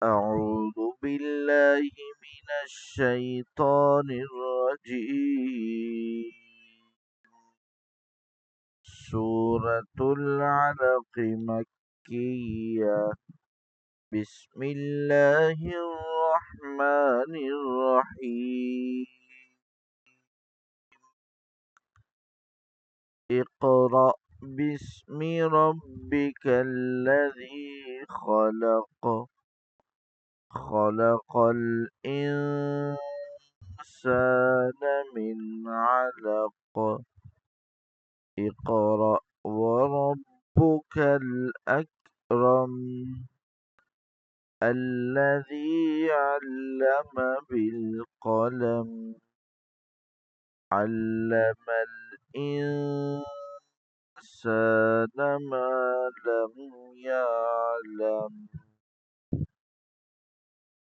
أعوذ بالله من الشيطان الرجيم. سورة العلق مكية. بسم الله الرحمن الرحيم. اقرأ باسم ربك الذي خلق. خلق الإنسان من علق. اقرأ وربك الأكرم. الذي علم بالقلم. علم الإنسان ما لم يعلم.